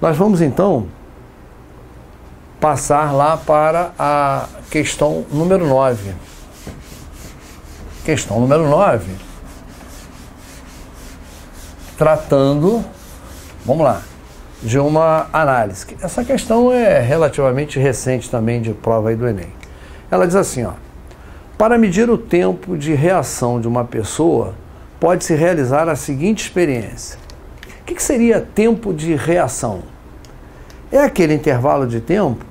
Nós vamos então passar lá para a questão número 9. Questão número 9, tratando, vamos lá, de uma análise. Essa questão é relativamente recente também, de prova aí do Enem. Ela diz assim, ó: para medir o tempo de reação de uma pessoa, pode-se realizar a seguinte experiência. O que seria tempo de reação? É aquele intervalo de tempo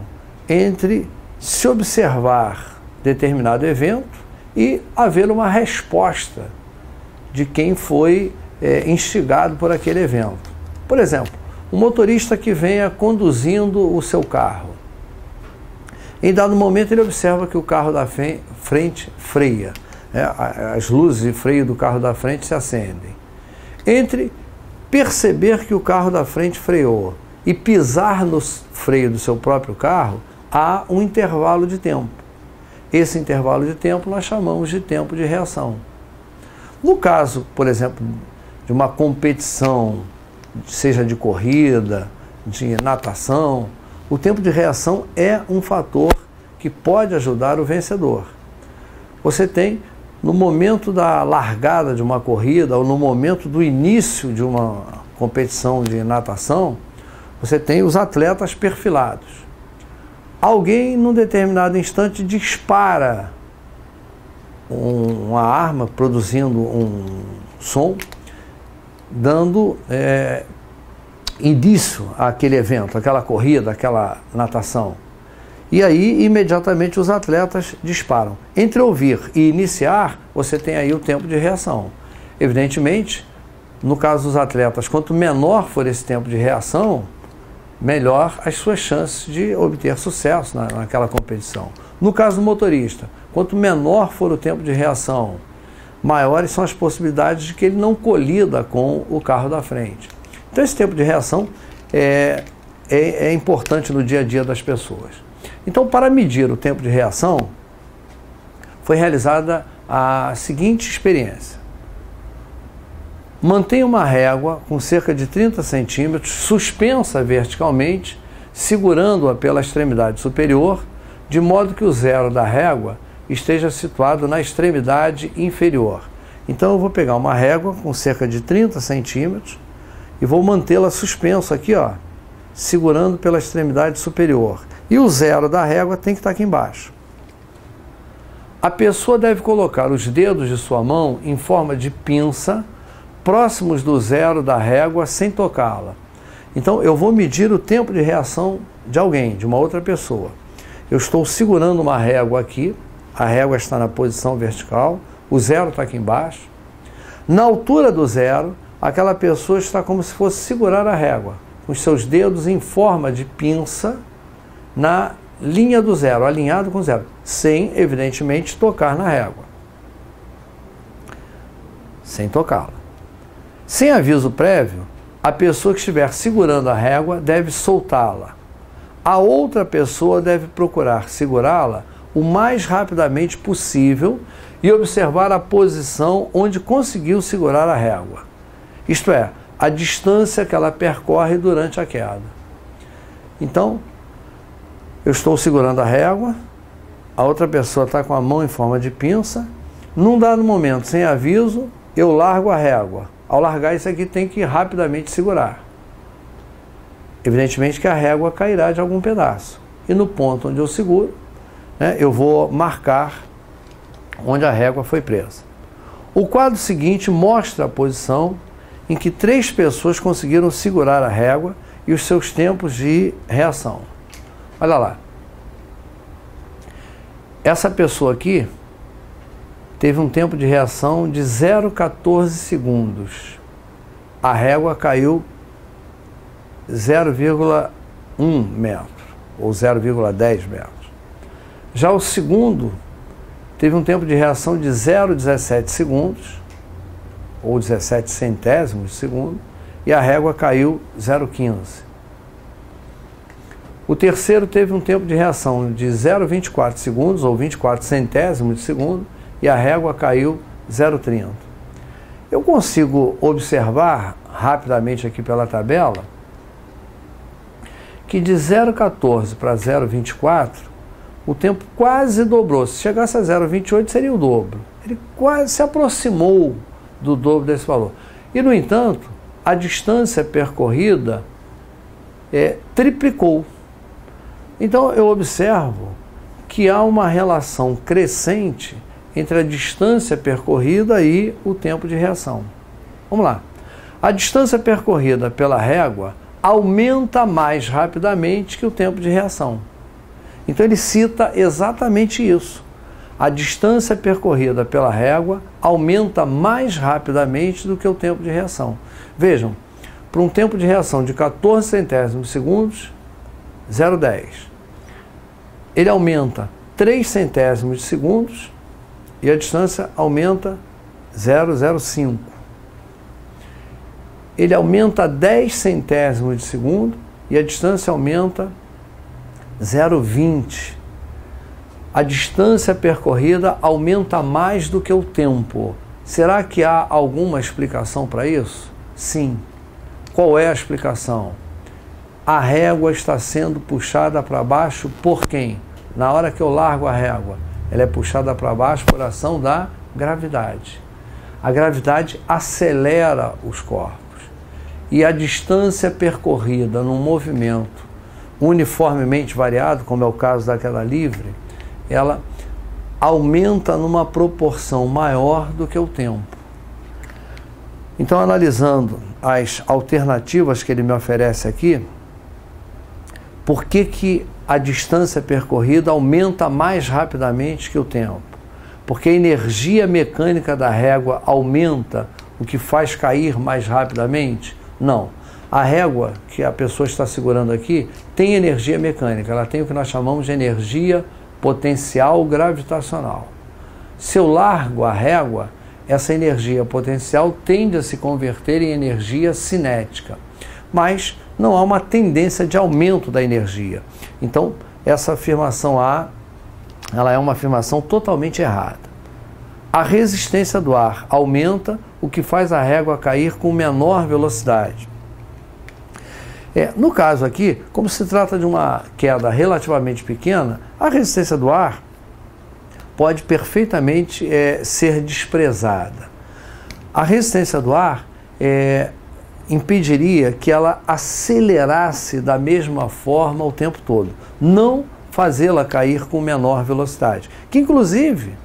entre se observar determinado evento e haver uma resposta de quem foi instigado por aquele evento. Por exemplo, um motorista que venha conduzindo o seu carro. Em dado momento ele observa que o carro da frente freia, as luzes de freio do carro da frente se acendem. Entre perceber que o carro da frente freou e pisar no freio do seu próprio carro, há um intervalo de tempo. Esse intervalo de tempo nós chamamos de tempo de reação. No caso, por exemplo, de uma competição, seja de corrida, de natação, o tempo de reação é um fator que pode ajudar o vencedor. Você tem, no momento da largada de uma corrida ou no momento do início de uma competição de natação, você tem os atletas perfilados. Alguém, num determinado instante, dispara uma arma, produzindo um som, dando indício àquele evento, àquela corrida, àquela natação. E aí, imediatamente, os atletas disparam. Entre ouvir e iniciar, você tem aí o tempo de reação. Evidentemente, no caso dos atletas, quanto menor for esse tempo de reação, melhor as suas chances de obter sucesso naquela competição. No caso do motorista, quanto menor for o tempo de reação, maiores são as possibilidades de que ele não colida com o carro da frente. Então esse tempo de reação é importante no dia a dia das pessoas. Então, para medir o tempo de reação, foi realizada a seguinte experiência. Mantenha uma régua com cerca de 30 centímetros, suspensa verticalmente, segurando-a pela extremidade superior, de modo que o zero da régua esteja situado na extremidade inferior. Então eu vou pegar uma régua com cerca de 30 centímetros e vou mantê-la suspensa aqui, ó, segurando pela extremidade superior. E o zero da régua tem que estar aqui embaixo. A pessoa deve colocar os dedos de sua mão em forma de pinça, próximos do zero da régua, sem tocá-la. Então eu vou medir o tempo de reação de alguém, de uma outra pessoa. Eu estou segurando uma régua aqui, a régua está na posição vertical, o zero está aqui embaixo. Na altura do zero, aquela pessoa está como se fosse segurar a régua, com os seus dedos em forma de pinça na linha do zero, alinhado com o zero, sem, evidentemente, tocar na régua. Sem tocá-la. Sem aviso prévio, a pessoa que estiver segurando a régua deve soltá-la. A outra pessoa deve procurar segurá-la o mais rapidamente possível e observar a posição onde conseguiu segurar a régua. Isto é, a distância que ela percorre durante a queda. Então, eu estou segurando a régua, a outra pessoa está com a mão em forma de pinça. Num dado momento, sem aviso, eu largo a régua. Ao largar isso aqui, tem que rapidamente segurar. Evidentemente que a régua cairá de algum pedaço. E no ponto onde eu seguro, eu vou marcar onde a régua foi presa. O quadro seguinte mostra a posição em que 3 pessoas conseguiram segurar a régua e os seus tempos de reação. Olha lá. Essa pessoa aqui teve um tempo de reação de 0,14 segundos. A régua caiu 0,1 metro, ou 0,10 metros. Já o segundo teve um tempo de reação de 0,17 segundos, ou 17 centésimos de segundo, e a régua caiu 0,15. O terceiro teve um tempo de reação de 0,24 segundos, ou 24 centésimos de segundo, e a régua caiu 0,30. Eu consigo observar rapidamente aqui pela tabela que de 0,14 para 0,24, o tempo quase dobrou. Se chegasse a 0,28 seria o dobro. Ele quase se aproximou do dobro desse valor. E, no entanto, a distância percorrida triplicou. Então, eu observo que há uma relação crescente entre a distância percorrida e o tempo de reação. Vamos lá. A distância percorrida pela régua aumenta mais rapidamente que o tempo de reação. Então ele cita exatamente isso. A distância percorrida pela régua aumenta mais rapidamente do que o tempo de reação. Vejam, para um tempo de reação de 14 centésimos de segundos, 0,10. Ele aumenta 3 centésimos de segundos e a distância aumenta 0,05. Ele aumenta 10 centésimos de segundo e a distância aumenta 0,20. A distância percorrida aumenta mais do que o tempo. Será que há alguma explicação para isso? Sim. Qual é a explicação? A régua está sendo puxada para baixo por quem? Na hora que eu largo a régua, ela é puxada para baixo por ação da gravidade. A gravidade acelera os corpos. E a distância percorrida num movimento uniformemente variado, como é o caso da queda livre, ela aumenta numa proporção maior do que o tempo. Então, analisando as alternativas que ele me oferece aqui, por que a distância percorrida aumenta mais rapidamente que o tempo? Porque a energia mecânica da régua aumenta, o que faz cair mais rapidamente? Não. A régua que a pessoa está segurando aqui tem energia mecânica, ela tem o que nós chamamos de energia potencial gravitacional. Se eu largo a régua, essa energia potencial tende a se converter em energia cinética, mas não há uma tendência de aumento da energia. Então, essa afirmação A, ela é uma afirmação totalmente errada. A resistência do ar aumenta, o que faz a régua cair com menor velocidade. No caso aqui, como se trata de uma queda relativamente pequena, a resistência do ar pode perfeitamente ser desprezada. A resistência do ar impediria que ela acelerasse da mesma forma o tempo todo, não fazê-la cair com menor velocidade, que inclusive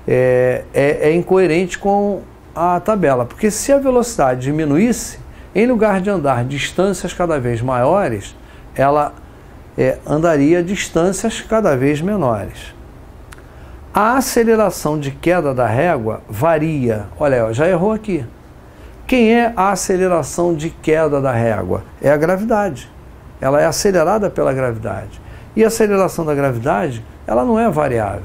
é incoerente com a tabela, porque se a velocidade diminuísse, em lugar de andar distâncias cada vez maiores, ela andaria distâncias cada vez menores. A aceleração de queda da régua varia. Olha, já errou aqui. Quem é a aceleração de queda da régua? É a gravidade. Ela é acelerada pela gravidade. E a aceleração da gravidade, ela não é variável.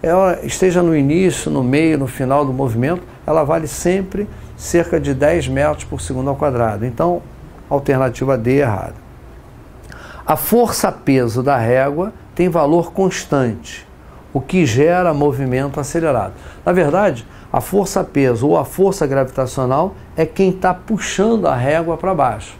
Ela esteja no início, no meio, no final do movimento, ela vale sempre cerca de 10 metros por segundo ao quadrado. Então, alternativa D errada. A força-peso da régua tem valor constante, o que gera movimento acelerado. Na verdade, a força-peso ou a força gravitacional é quem está puxando a régua para baixo.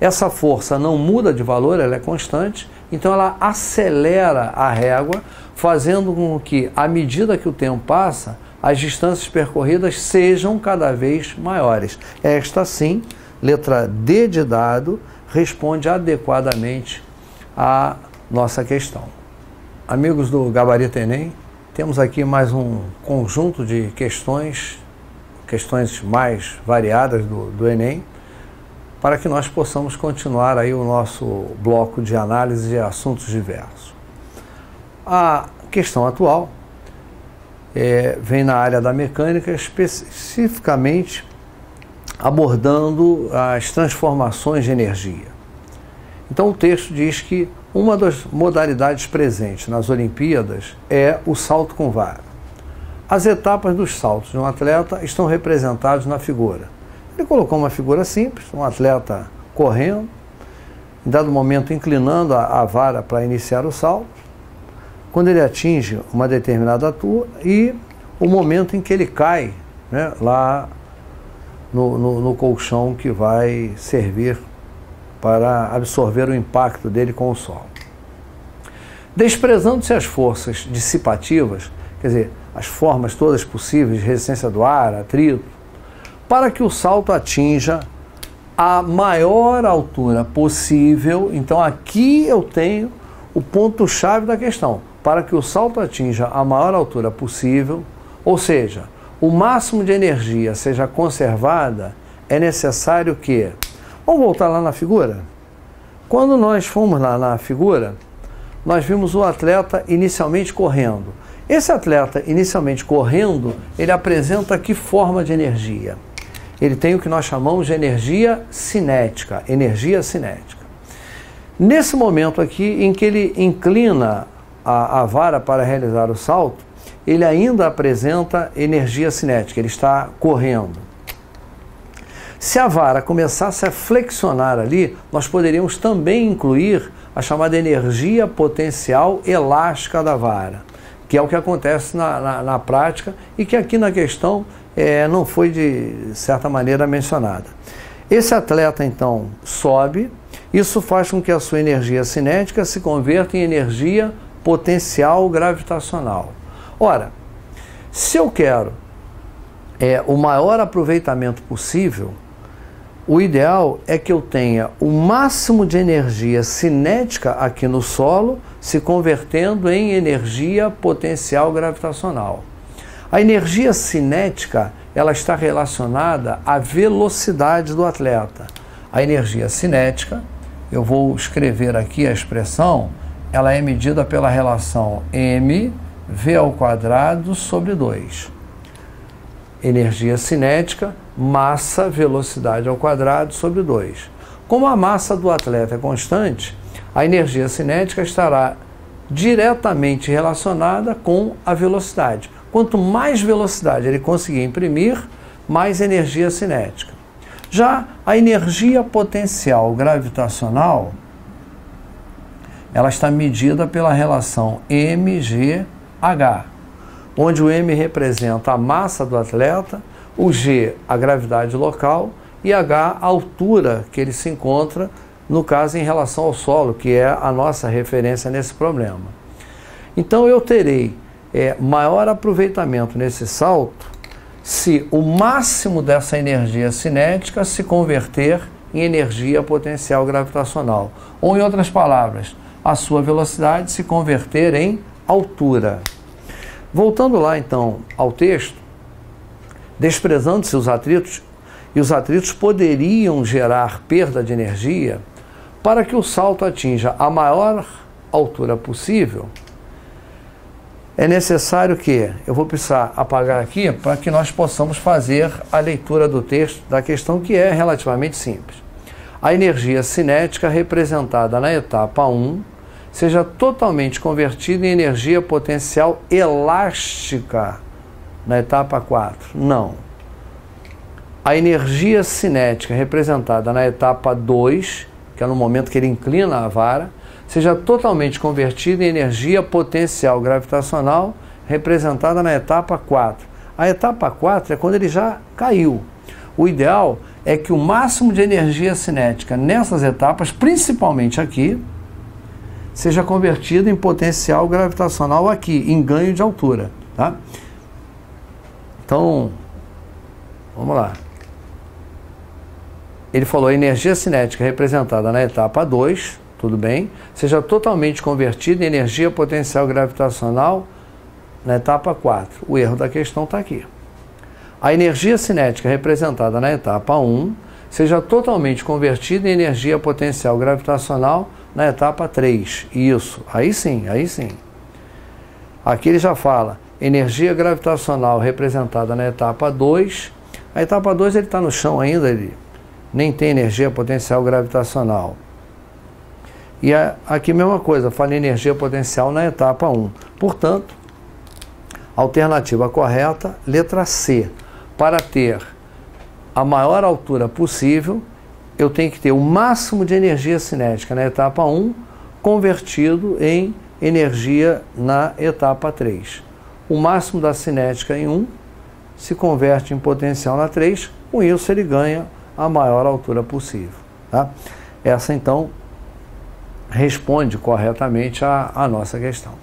Essa força não muda de valor, ela é constante, então ela acelera a régua, fazendo com que, à medida que o tempo passa, as distâncias percorridas sejam cada vez maiores. Esta, sim, letra D de dado, responde adequadamente à nossa questão. Amigos do Gabarito Enem, temos aqui mais um conjunto de questões mais variadas do Enem, para que nós possamos continuar aí o nosso bloco de análise de assuntos diversos. A questão atual vem na área da mecânica, especificamente abordando as transformações de energia. Então o texto diz que uma das modalidades presentes nas Olimpíadas é o salto com vara. As etapas dos saltos de um atleta estão representadas na figura. Ele colocou uma figura simples, um atleta correndo, em dado momento inclinando a vara para iniciar o salto, quando ele atinge uma determinada altura e o momento em que ele cai, né, lá no colchão que vai servir para absorver o impacto dele com o solo. Desprezando-se as forças dissipativas, quer dizer, as formas todas possíveis de resistência do ar, atrito, para que o salto atinja a maior altura possível. Então aqui eu tenho o ponto-chave da questão. Para que o salto atinja a maior altura possível, ou seja, o máximo de energia seja conservada, é necessário que... Vamos voltar lá na figura? Quando nós fomos lá na figura, nós vimos o atleta inicialmente correndo. Esse atleta inicialmente correndo, ele apresenta que forma de energia? Ele tem o que nós chamamos de energia cinética. Energia cinética. Nesse momento aqui, em que ele inclina a vara para realizar o salto, ele ainda apresenta energia cinética, ele está correndo. Se a vara começasse a flexionar ali, nós poderíamos também incluir a chamada energia potencial elástica da vara, que é o que acontece na prática e que aqui na questão não foi de certa maneira mencionada. Esse atleta então sobe, isso faz com que a sua energia cinética se converta em energia potencial gravitacional. Ora, se eu quero o maior aproveitamento possível, o ideal é que eu tenha o máximo de energia cinética aqui no solo, se convertendo em energia potencial gravitacional. A energia cinética, ela está relacionada à velocidade do atleta. A energia cinética, eu vou escrever aqui a expressão, ela é medida pela relação mv² sobre 2. Energia cinética, massa, velocidade ao quadrado sobre 2. Como a massa do atleta é constante, a energia cinética estará diretamente relacionada com a velocidade. Quanto mais velocidade ele conseguir imprimir, mais energia cinética. Já a energia potencial gravitacional, ela está medida pela relação mgh, onde o m representa a massa do atleta, o g a gravidade local e h a altura que ele se encontra, no caso em relação ao solo, que é a nossa referência nesse problema. Então eu terei maior aproveitamento nesse salto se o máximo dessa energia cinética se converter em energia potencial gravitacional. Ou, em outras palavras, a sua velocidade se converter em altura. Voltando lá, então, ao texto, desprezando-se os atritos, e os atritos poderiam gerar perda de energia, para que o salto atinja a maior altura possível, é necessário que, eu vou precisar apagar aqui, para que nós possamos fazer a leitura do texto da questão, que é relativamente simples. A energia cinética representada na etapa 1 seja totalmente convertida em energia potencial elástica na etapa 4. Não. A energia cinética representada na etapa 2, que é no momento que ele inclina a vara, seja totalmente convertida em energia potencial gravitacional representada na etapa 4. A etapa 4 é quando ele já caiu. O ideal é que o máximo de energia cinética nessas etapas, principalmente aqui, seja convertido em potencial gravitacional aqui, em ganho de altura. Tá? Então, vamos lá. Ele falou a energia cinética representada na etapa 2, tudo bem, seja totalmente convertida em energia potencial gravitacional na etapa 4. O erro da questão está aqui. A energia cinética representada na etapa 1 seja totalmente convertida em energia potencial gravitacional na etapa 3. Isso, aí sim, aí sim. Aqui ele já fala energia gravitacional representada na etapa 2. A etapa 2 ele está no chão ainda, ele nem tem energia potencial gravitacional. E aqui a mesma coisa, fala energia potencial na etapa 1. Portanto, alternativa correta, letra C. Para ter a maior altura possível, eu tenho que ter o máximo de energia cinética na etapa 1, convertido em energia na etapa 3. O máximo da cinética em 1 se converte em potencial na 3, com isso ele ganha a maior altura possível. Tá? Essa, então, responde corretamente a nossa questão.